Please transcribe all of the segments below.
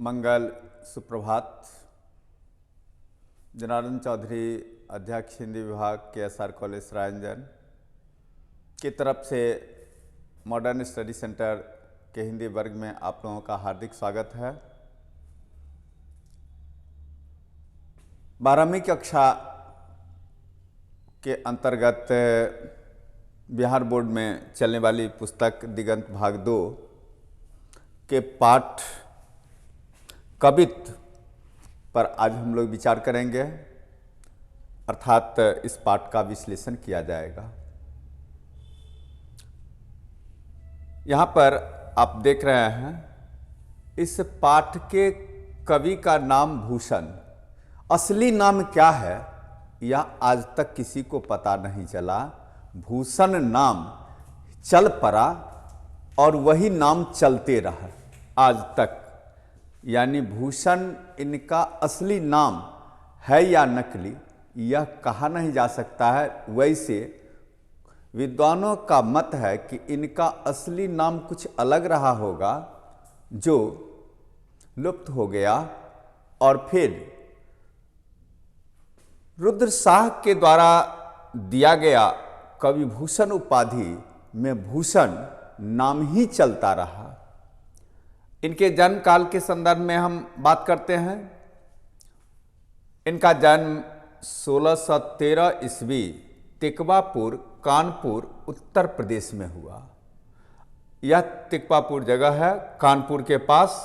मंगल सुप्रभात। जनार्दन चौधरी, अध्यक्ष हिंदी विभाग के SR कॉलेज रायंजन की तरफ से मॉडर्न स्टडी सेंटर के हिंदी वर्ग में आप लोगों का हार्दिक स्वागत है। 12वीं कक्षा के अंतर्गत बिहार बोर्ड में चलने वाली पुस्तक दिगंत भाग 2 के पाठ कवित्व पर आज हम लोग विचार करेंगे, अर्थात इस पाठ का विश्लेषण किया जाएगा। यहाँ पर आप देख रहे हैं, इस पाठ के कवि का नाम भूषण। असली नाम क्या है यह आज तक किसी को पता नहीं चला। भूषण नाम चल पड़ा और वही नाम चलते रहा आज तक। यानी भूषण इनका असली नाम है या नकली, यह कहा नहीं जा सकता है। वैसे विद्वानों का मत है कि इनका असली नाम कुछ अलग रहा होगा जो लुप्त हो गया और फिर रुद्र शाह के द्वारा दिया गया कवि भूषण उपाधि में भूषण नाम ही चलता रहा। इनके जन्म काल के संदर्भ में हम बात करते हैं। इनका जन्म 1613 ईस्वी तिकवापुर, कानपुर, उत्तर प्रदेश में हुआ। यह तिकवापुर जगह है कानपुर के पास,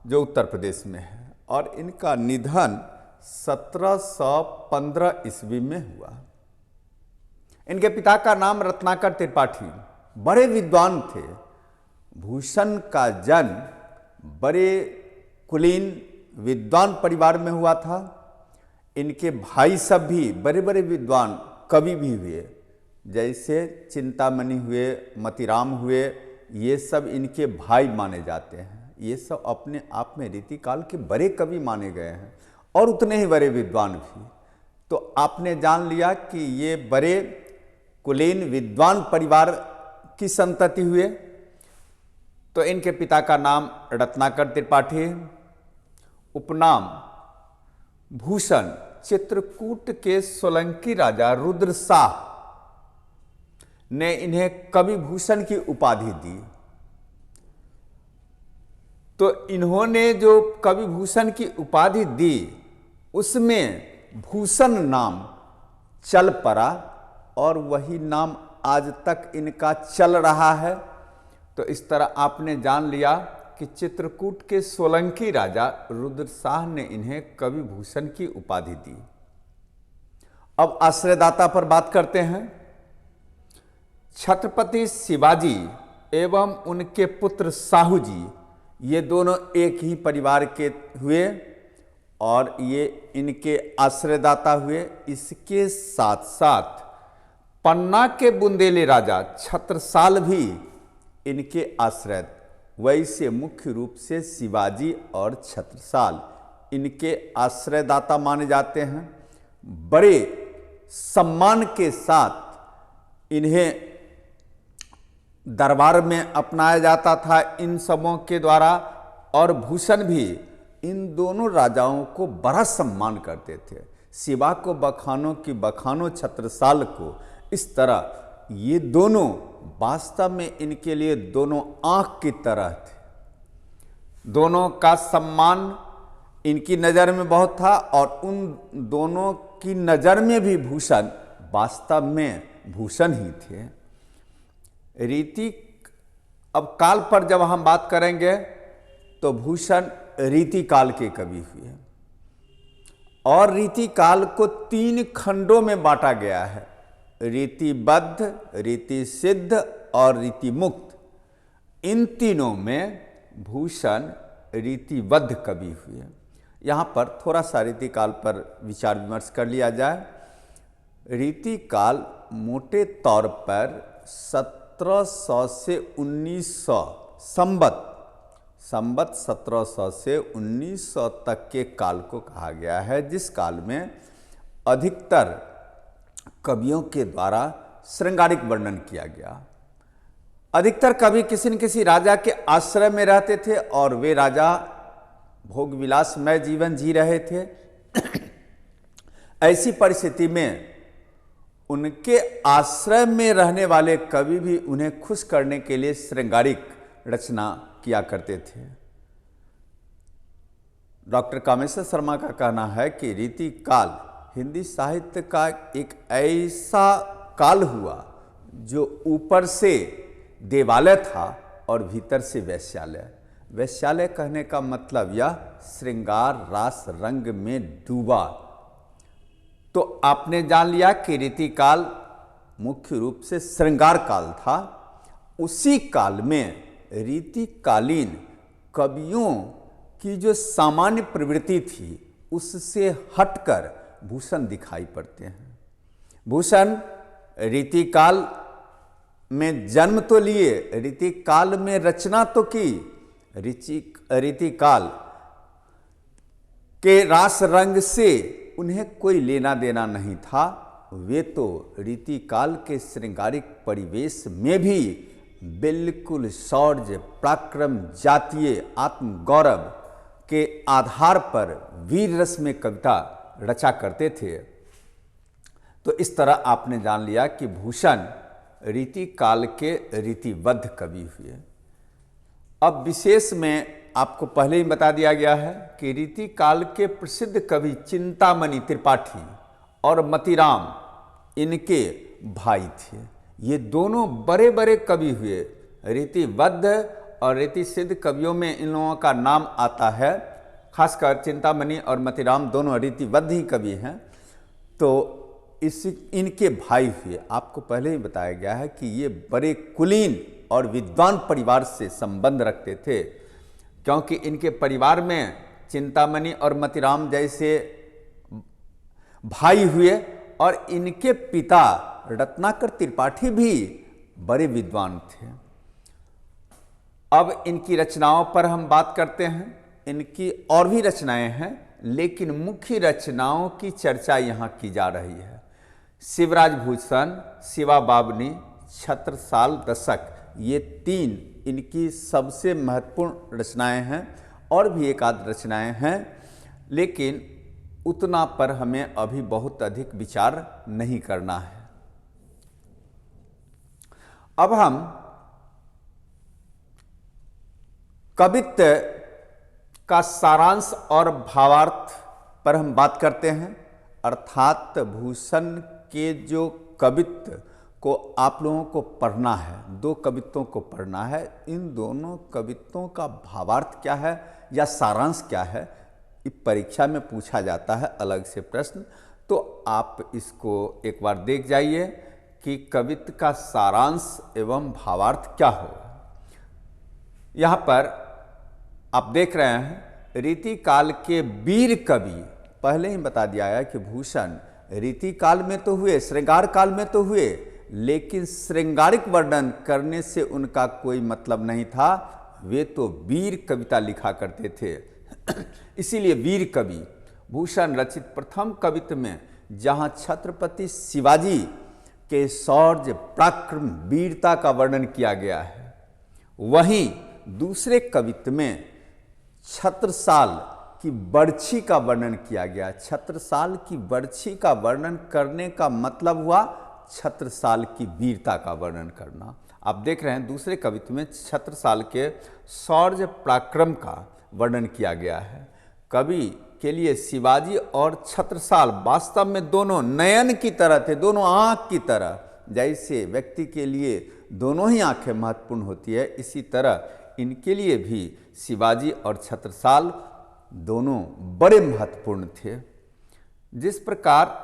जो उत्तर प्रदेश में है। और इनका निधन 1715 ईस्वी में हुआ। इनके पिता का नाम रत्नाकर त्रिपाठी, बड़े विद्वान थे। भूषण का जन्म बड़े कुलीन विद्वान परिवार में हुआ था। इनके भाई सब भी बड़े बड़े विद्वान कवि भी हुए, जैसे चिंतामणि हुए, मतीराम हुए। ये सब इनके भाई माने जाते हैं। ये सब अपने आप में रीतिकाल के बड़े कवि माने गए हैं और उतने ही बड़े विद्वान भी। तो आपने जान लिया कि ये बड़े कुलीन विद्वान परिवार की संतति हुए। तो इनके पिता का नाम रत्नाकर त्रिपाठी, उपनाम भूषण। चित्रकूट के सोलंकी राजा रुद्र शाह ने इन्हें कवि भूषण की उपाधि दी। तो इन्होंने जो कवि भूषण की उपाधि दी उसमें भूषण नाम चल पड़ा और वही नाम आज तक इनका चल रहा है। तो इस तरह आपने जान लिया कि चित्रकूट के सोलंकी राजा रुद्र शाह ने इन्हें कवि भूषण की उपाधि दी। अब आश्रयदाता पर बात करते हैं। छत्रपति शिवाजी एवं उनके पुत्र साहू जी, ये दोनों एक ही परिवार के हुए और ये इनके आश्रयदाता हुए। इसके साथ साथ पन्ना के बुंदेली राजा छत्रसाल भी इनके आश्रय। वैसे मुख्य रूप से शिवाजी और छत्रसाल इनके आश्रयदाता माने जाते हैं। बड़े सम्मान के साथ इन्हें दरबार में अपनाया जाता था इन सबों के द्वारा। और भूषण भी इन दोनों राजाओं को बड़ा सम्मान करते थे। शिवा को बखानो की बखानो छत्रसाल को। इस तरह ये दोनों वास्तव में इनके लिए दोनों आंख की तरह थे। दोनों का सम्मान इनकी नज़र में बहुत था और उन दोनों की नज़र में भी भूषण वास्तव में भूषण ही थे। रीति, अब काल पर जब हम बात करेंगे तो भूषण रीतिकाल के कवि हुए और रीतिकाल को 3 खंडों में बांटा गया है: रीतिबद्ध, रीति सिद्ध और रीति मुक्त। इन तीनों में भूषण रीतिबद्ध कवि हुए। यहाँ पर थोड़ा सा रीतिकाल पर विचार विमर्श कर लिया जाए। रीतिकाल मोटे तौर पर 1700 से 1900 संबत 1700 से 1900 तक के काल को कहा गया है, जिस काल में अधिकतर कवियों के द्वारा श्रृंगारिक वर्णन किया गया। अधिकतर कवि किसी न किसी राजा के आश्रय में रहते थे और वे राजा भोग विलासमय जीवन जी रहे थे। ऐसी परिस्थिति में उनके आश्रय में रहने वाले कवि भी उन्हें खुश करने के लिए श्रृंगारिक रचना किया करते थे। डॉक्टर कामेश्वर शर्मा का कहना है कि रीति काल हिंदी साहित्य का एक ऐसा काल हुआ जो ऊपर से देवालय था और भीतर से वैश्यालय। वैश्यालय कहने का मतलब यह श्रृंगार रास रंग में डूबा। तो आपने जान लिया कि रीति काल मुख्य रूप से श्रृंगार काल था। उसी काल में रीतिकालीन कवियों की जो सामान्य प्रवृत्ति थी उससे हटकर भूषण दिखाई पड़ते हैं। भूषण रीतिकाल में जन्म तो लिए, रीतिकाल में रचना तो की। रीतिकाल के रास रंग से उन्हें कोई लेना देना नहीं था। वे तो रीतिकाल के श्रृंगारिक परिवेश में भी बिल्कुल शौर्य, पराक्रम, जातीय आत्मगौरव के आधार पर वीर रस में कविता रचा करते थे। तो इस तरह आपने जान लिया कि भूषण रीतिकाल के रीतिबद्ध कवि हुए। अब विशेष में आपको पहले ही बता दिया गया है कि रीतिकाल के प्रसिद्ध कवि चिंतामणि त्रिपाठी और मतीराम इनके भाई थे। ये दोनों बड़े बड़े कवि हुए। रीतिबद्ध और रीतिसिद्ध कवियों में इन लोगों का नाम आता है। खासकर चिंतामणि और मतीराम दोनों रीतिबद्ध ही कवि हैं। तो इनके भाई हुए। आपको पहले ही बताया गया है कि ये बड़े कुलीन और विद्वान परिवार से संबंध रखते थे, क्योंकि इनके परिवार में चिंतामणि और मतीराम जैसे भाई हुए और इनके पिता रत्नाकर त्रिपाठी भी बड़े विद्वान थे। अब इनकी रचनाओं पर हम बात करते हैं। इनकी और भी रचनाएं हैं, लेकिन मुख्य रचनाओं की चर्चा यहाँ की जा रही है। शिवराज भूषण, शिवा बावनी, छत्रसाल दशक, ये तीन इनकी सबसे महत्वपूर्ण रचनाएं हैं। और भी एक आध रचनाएं हैं, लेकिन उतना पर हमें अभी बहुत अधिक विचार नहीं करना है। अब हम कवित्व का सारांश और भावार्थ पर हम बात करते हैं। अर्थात भूषण के जो कवित्व को आप लोगों को पढ़ना है, दो कवित्वों को पढ़ना है। इन दोनों कवित्वों का भावार्थ क्या है या सारांश क्या है, इस परीक्षा में पूछा जाता है अलग से प्रश्न। तो आप इसको एक बार देख जाइए कि कवित्व का सारांश एवं भावार्थ क्या हो। यहाँ पर आप देख रहे हैं रीतिकाल के वीर कवि। पहले ही बता दिया है कि भूषण रीतिकाल में तो हुए, श्रृंगार काल में तो हुए, लेकिन श्रृंगारिक वर्णन करने से उनका कोई मतलब नहीं था। वे तो वीर कविता लिखा करते थे। इसीलिए वीर कवि। भूषण रचित प्रथम कवित्व में जहाँ छत्रपति शिवाजी के शौर्य, पराक्रम, वीरता का वर्णन किया गया है, वहीं दूसरे कवित्व में छत्रसाल की बर्छी का वर्णन किया गया। छत्रसाल की बर्छी का वर्णन करने का मतलब हुआ छत्रसाल की वीरता का वर्णन करना। आप देख रहे हैं दूसरे कवित्व में छत्रसाल के शौर्य, पराक्रम का वर्णन किया गया है। कवि के लिए शिवाजी और छत्रसाल वास्तव में दोनों नयन की तरह थे, दोनों आँख की तरह। जैसे व्यक्ति के लिए दोनों ही आंखें महत्वपूर्ण होती है, इसी तरह इनके लिए भी शिवाजी और छत्रसाल दोनों बड़े महत्वपूर्ण थे। जिस प्रकार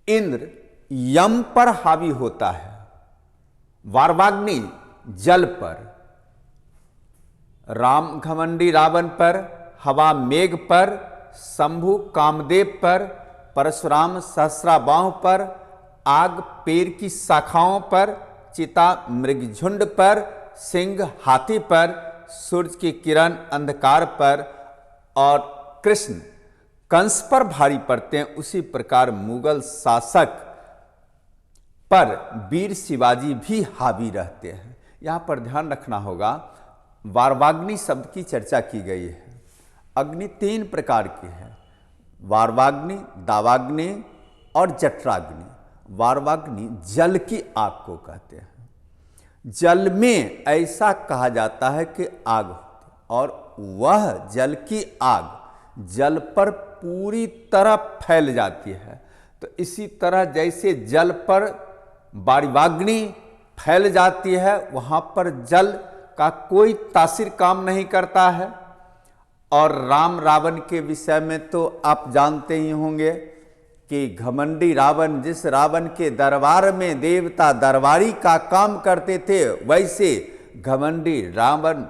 इंद्र यम पर हावी होता है, वारवाग्नि जल पर, राम घमंडी रावण पर, हवा मेघ पर, शंभु कामदेव पर, परशुराम सहस्राबाहु पर, आग पेड़ की शाखाओं पर, चिता मृगझुंड पर, सिंह हाथी पर, सूरज की किरण अंधकार पर और कृष्ण कंस पर भारी पड़ते हैं, उसी प्रकार मुगल शासक पर वीर शिवाजी भी हावी रहते हैं। यहाँ पर ध्यान रखना होगा, वार्वाग्नि शब्द की चर्चा की गई है। अग्नि तीन प्रकार की है, वार्वाग्नि, दावाग्नि और जठराग्नि। वार्वाग्नि जल की आग को कहते हैं। जल में ऐसा कहा जाता है कि आग होती है, और वह जल की आग जल पर पूरी तरह फैल जाती है। तो इसी तरह जैसे जल पर वार्वाग्नि फैल जाती है, वहाँ पर जल का कोई तासीर काम नहीं करता है। और राम रावण के विषय में तो आप जानते ही होंगे कि घमंडी रावण, जिस रावण के दरबार में देवता दरबारी का काम करते थे, वैसे घमंडी रावण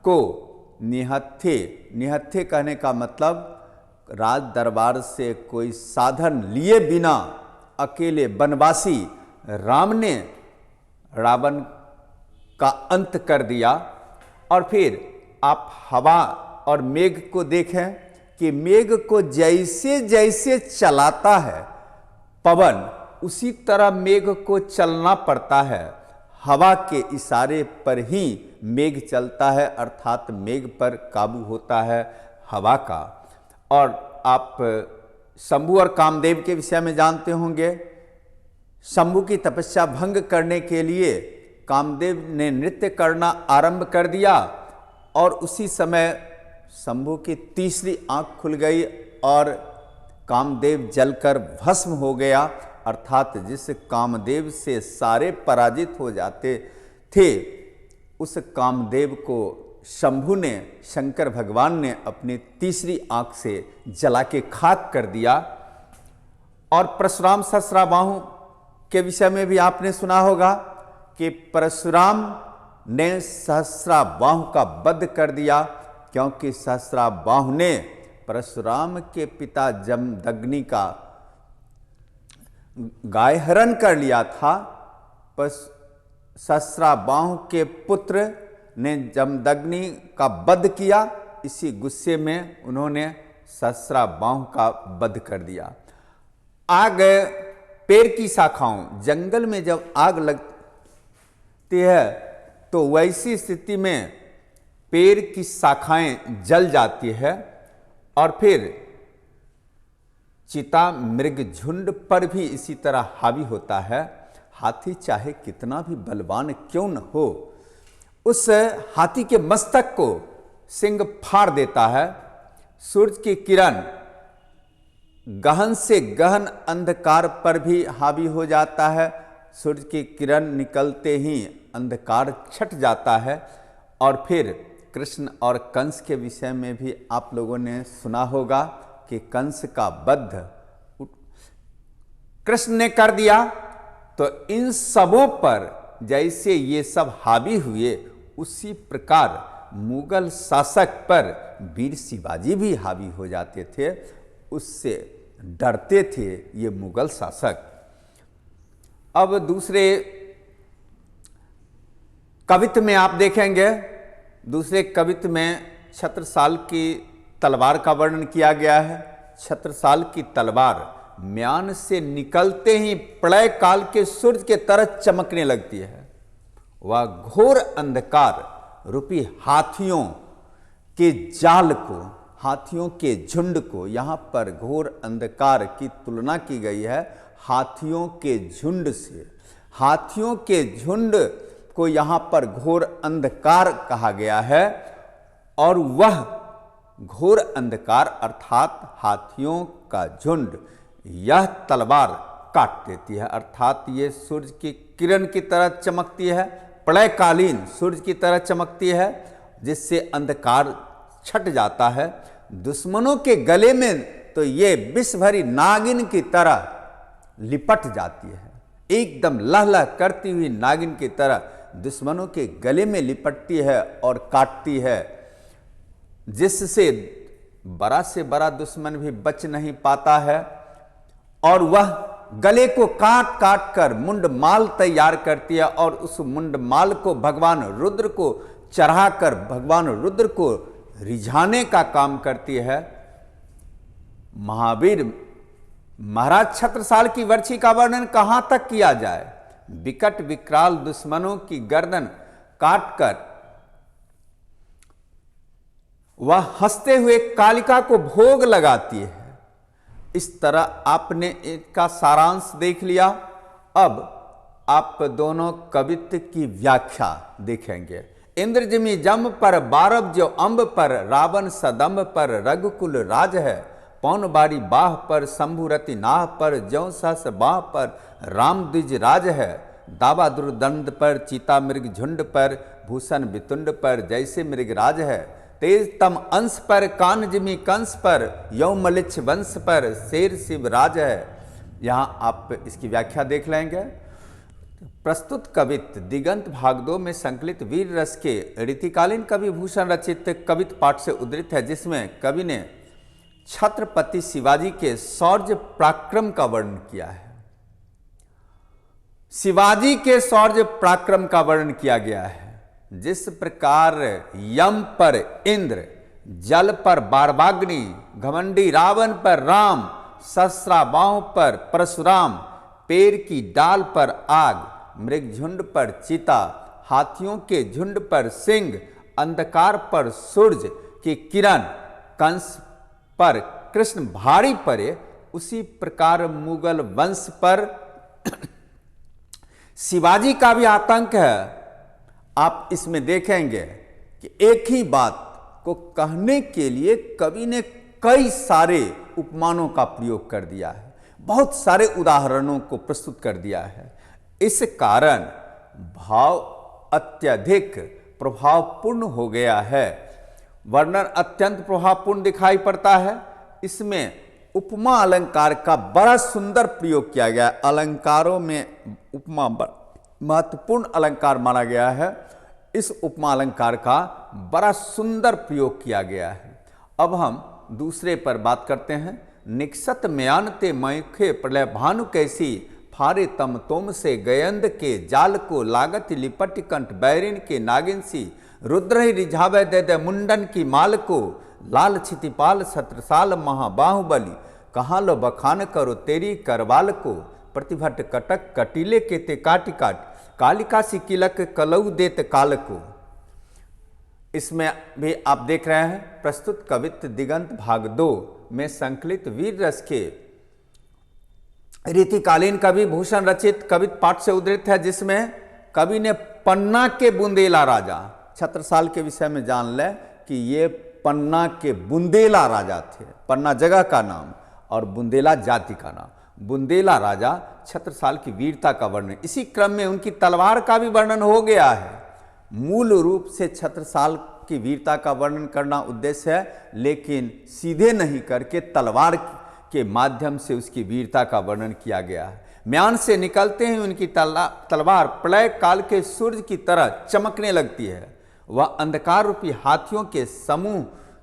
को निहत्थे कहने का मतलब राज दरबार से कोई साधन लिए बिना अकेले वनवासी राम ने रावण का अंत कर दिया। और फिर आप हवा और मेघ को देखें कि मेघ को जैसे जैसे चलाता है पवन, उसी तरह मेघ को चलना पड़ता है। हवा के इशारे पर ही मेघ चलता है, अर्थात मेघ पर काबू होता है हवा का। और आप शंभु और कामदेव के विषय में जानते होंगे। शंभु की तपस्या भंग करने के लिए कामदेव ने नृत्य करना आरंभ कर दिया, और उसी समय शंभु की तीसरी आंख खुल गई और कामदेव जलकर भस्म हो गया। अर्थात जिस कामदेव से सारे पराजित हो जाते थे, उस कामदेव को शंभु ने, शंकर भगवान ने अपनी तीसरी आंख से जला के खाक कर दिया। और परशुराम सहस्राबाहु के विषय में भी आपने सुना होगा कि परशुराम ने सहस्राबाहु का वध कर दिया, क्योंकि सहस्राबाहु ने परशुराम के पिता जमदग्नि का गाय हरण कर लिया था। पर सहस्राबाहु के पुत्र ने जमदग्नि का वध किया, इसी गुस्से में उन्होंने सहस्राबाहु का वध कर दिया। आग पेड़ की शाखाओं, जंगल में जब आग लगती है तो वैसी स्थिति में पेड़ की शाखाएं जल जाती है, और फिर चिता मृग झुंड पर भी इसी तरह हावी होता है। हाथी चाहे कितना भी बलवान क्यों न हो, उस हाथी के मस्तक को सिंह फाड़ देता है। सूरज की किरण गहन से गहन अंधकार पर भी हावी हो जाता है। सूरज की किरण निकलते ही अंधकार छट जाता है। और फिर कृष्ण और कंस के विषय में भी आप लोगों ने सुना होगा कि कंस का वध कृष्ण ने कर दिया। तो इन सबों पर जैसे ये सब हावी हुए, उसी प्रकार मुगल शासक पर वीर शिवाजी भी हावी हो जाते थे। उससे डरते थे ये मुगल शासक। अब दूसरे कवित्व में आप देखेंगे, दूसरे कवित्व में छत्रसाल की तलवार का वर्णन किया गया है। छत्रसाल की तलवार म्यान से निकलते ही प्रलय काल के सूर्य के तरह चमकने लगती है। वह घोर अंधकार रूपी हाथियों के जाल को, हाथियों के झुंड को, यहाँ पर घोर अंधकार की तुलना की गई है हाथियों के झुंड से। हाथियों के झुंड को यहाँ पर घोर अंधकार कहा गया है, और वह घोर अंधकार अर्थात हाथियों का झुंड यह तलवार काट देती है। अर्थात ये सूर्य की किरण की तरह चमकती है, प्रलयकालीन सूर्य की तरह चमकती है, जिससे अंधकार छट जाता है। दुश्मनों के गले में तो ये विष भरी नागिन की तरह लिपट जाती है, एकदम लहलह करती हुई नागिन की तरह दुश्मनों के गले में लिपटती है और काटती है, जिससे बड़ा से बड़ा दुश्मन भी बच नहीं पाता है। और वह गले को काट काट कर मुंडमाल तैयार करती है, और उस मुंडमाल को भगवान रुद्र को चढ़ाकर भगवान रुद्र को रिझाने का काम करती है। महावीर महाराज छत्रसाल की वर्षी का वर्णन कहां तक किया जाए। विकट विकराल दुश्मनों की गर्दन काटकर वह हंसते हुए कालिका को भोग लगाती है। इस तरह आपने इसका सारांश देख लिया। अब आप दोनों कवित्व की व्याख्या देखेंगे। इंद्रजिमी जम पर बारब जो अम्ब पर, रावण सदम्ब पर रघुकुल राज है। पौन बारी बाह पर, शंभुरति नाह पर, ज्यों सहस बाह पर राम द्विज राज है। दावा दुर्दंड पर, चीता मृग झुंड पर, भूषण वितुंड पर जैसे मृग राज है। तेज तम अंश पर, कान जिमी कंस पर, यौ मलिच्छ वंश पर शेर शिव राज है। यहाँ आप इसकी व्याख्या देख लेंगे। प्रस्तुत कवित्व दिगंत भाग 2 में संकलित वीर रस के रीतिकालीन कवि भूषण रचित कवित्व पाठ से उद्धृत है, जिसमें कवि ने छत्रपति शिवाजी के शौर्य पराक्रम का वर्णन किया है। शिवाजी के शौर्य पराक्रम का वर्णन किया गया है। जिस प्रकार यम पर इंद्र, जल पर बारवाग्नि, घमंडी रावण पर राम, सहस्राबाहों पर परशुराम, पेड़ की डाल पर आग, मृग झुंड पर चीता, हाथियों के झुंड पर सिंह, अंधकार पर सूरज की किरण, कंस पर कृष्ण भारी पड़े, उसी प्रकार मुगल वंश पर शिवाजी का भी आतंक है। आप इसमें देखेंगे कि एक ही बात को कहने के लिए कवि ने कई सारे उपमानों का प्रयोग कर दिया है, बहुत सारे उदाहरणों को प्रस्तुत कर दिया है। इस कारण भाव अत्यधिक प्रभावपूर्ण हो गया है, वर्णन अत्यंत प्रभावपूर्ण दिखाई पड़ता है। इसमें उपमा अलंकार का बड़ा सुंदर प्रयोग किया गया है। अलंकारों में उपमा महत्वपूर्ण अलंकार माना गया है। इस उपमा अलंकार का बड़ा सुंदर प्रयोग किया गया है। अब हम दूसरे पर बात करते हैं। निक्षत म्यान ते मैखे प्रलय भानु कैसी, फारे तम तोम से गयंद के जाल को, लागत लिपट कंठ बैरिन के नागिन सी, रुद्र ही रिझावे दे दे मुंडन की माल को, लाल छितिपाल छत्रसाल महाबाहुबली, कहाँ लो बखान करो तेरी करवाल को, प्रतिभट कटक कटीले के ते काटी काट, कालिका सी किलक कलऊ देत काल को। इसमें भी आप देख रहे हैं प्रस्तुत कवित्व दिगंत भाग 2 में संकलित वीर रस के रीतिकालीन कवि भूषण रचित कवित्व पाठ से उद्धृत है, जिसमें कवि ने पन्ना के बुंदेला राजा, छत्रसाल के विषय में जान लें कि ये पन्ना के बुंदेला राजा थे। पन्ना जगह का नाम और बुंदेला जाति का नाम। बुंदेला राजा छत्रसाल की वीरता का वर्णन, इसी क्रम में उनकी तलवार का भी वर्णन हो गया है। मूल रूप से छत्रसाल की वीरता का वर्णन करना उद्देश्य है, लेकिन सीधे नहीं करके तलवार के माध्यम से उसकी वीरता का वर्णन किया गया है। म्यान से निकलते ही उनकी तलवार प्रलय काल के सूर्य की तरह चमकने लगती है। वह अंधकार रूपी हाथियों के समूह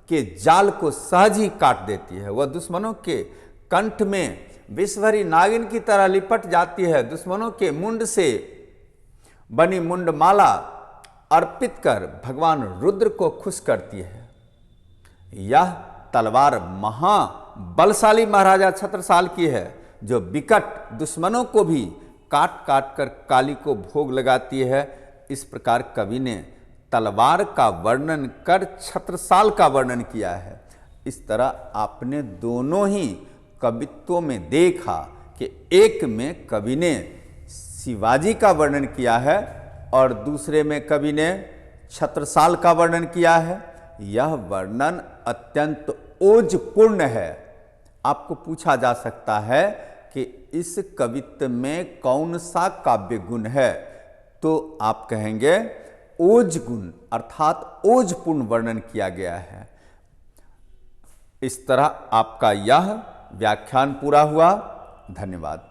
के जाल को सहज ही काट देती है। वह दुश्मनों के कंठ में विषभरी नागिन की तरह लिपट जाती है। दुश्मनों के मुंड से बनी मुंडमाला अर्पित कर भगवान रुद्र को खुश करती है। यह तलवार महाबलशाली महाराजा छत्रसाल की है, जो विकट दुश्मनों को भी काट काट कर काली को भोग लगाती है। इस प्रकार कवि ने तलवार का वर्णन कर छत्रसाल का वर्णन किया है। इस तरह आपने दोनों ही कवित्वों में देखा कि एक में कवि ने शिवाजी का वर्णन किया है और दूसरे में कवि ने छत्रसाल का वर्णन किया है। यह वर्णन अत्यंत ओजपूर्ण है। आपको पूछा जा सकता है कि इस कवित्व में कौन सा काव्य गुण है, तो आप कहेंगे ओज गुण, अर्थात ओजपूर्ण वर्णन किया गया है। इस तरह आपका यह व्याख्यान पूरा हुआ। धन्यवाद।